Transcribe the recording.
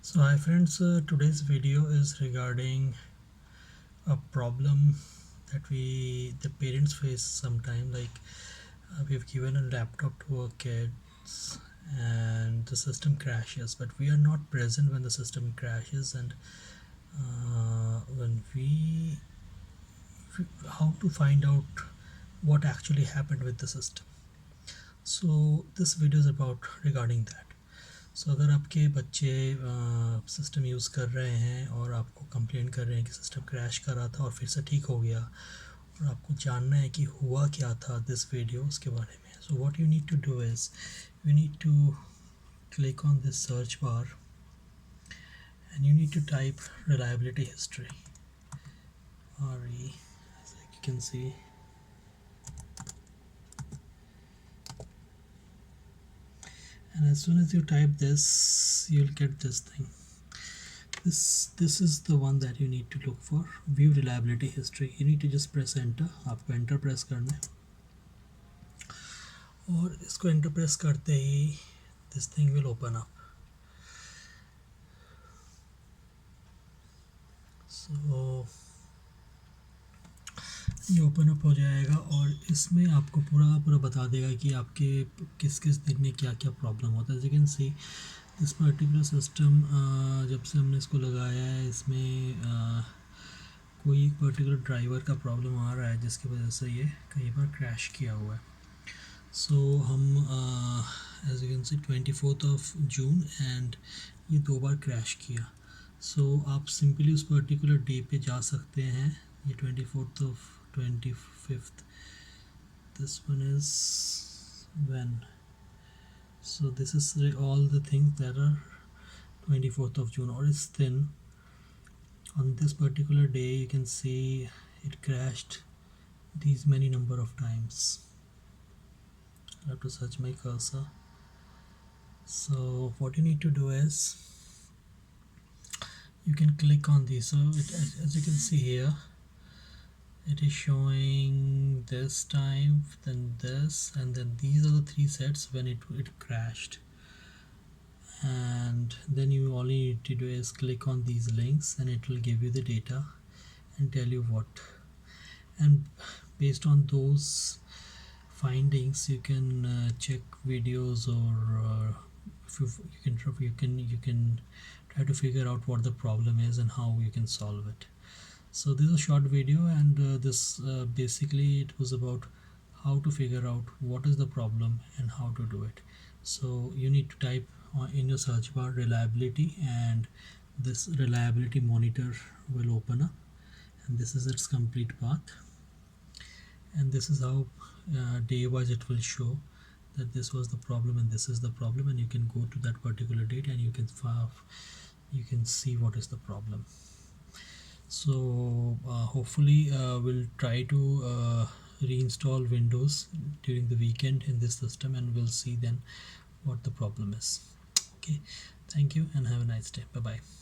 So hi friends, today's video is regarding a problem that the parents face sometime. We've given a laptop to our kids and the system crashes, but we are not present when the system crashes, and when how to find out what actually happened with the system. So this video is about regarding that. सो अगर आपके बच्चे system use कर रहे हैं और आपको complain कर रहे हैं कि सिस्टम क्रैश कर रहा था और फिर से ठीक हो गया, और आपको जानना है कि हुआ क्या था दिस वीडियो उसके बारे में, so what you need to do is you need to click on this search bar and you need to type reliability history, RE, as you can see. And as soon as you type this, you'll get this thing. This is the one that you need to look for, view reliability history. You need to just press enter. आपको enter press करना है और इसको enter press करते ही this thing will open up. So ये open up हो जाएगा और इसमें आपको पूरा बता देगा कि आपके किस किस दिन में क्या क्या प्रॉब्लम होता है. As you can see this particular system, जब से हमने इसको लगाया है इसमें कोई एक पर्टिकुलर ड्राइवर का प्रॉब्लम आ रहा है जिसकी वजह से ये कई बार क्रैश किया हुआ है. सो हम as you can see 24 June and ये 2 बार क्रैश किया. सो आप सिंपली उस पर्टिकुलर डे पे जा सकते हैं. ये 25th, this one is when, so this is all the things that are 24th of June, or is thin. On this particular day you can see it crashed these many number of times. I have to search my cursor. So what you need to do is you can click on these. So as you can see here, it is showing this time, then this, and then these are the 3 sets when it crashed. And then you all you need to do is click on these links and it will give you the data and tell you what, and based on those findings you can check videos, or if you can try to figure out what the problem is and how you can solve it. So this is a short video, and this basically it was about how to figure out what is the problem and how to do it. So you need to type in your search bar reliability, and this reliability monitor will open up, and this is its complete path, and this is how day wise it will show that this was the problem and this is the problem, and you can go to that particular date and you can see what is the problem. So hopefully we'll try to reinstall Windows during the weekend in this system, and we'll see then what the problem is. Okay, thank you and have a nice day. Bye bye.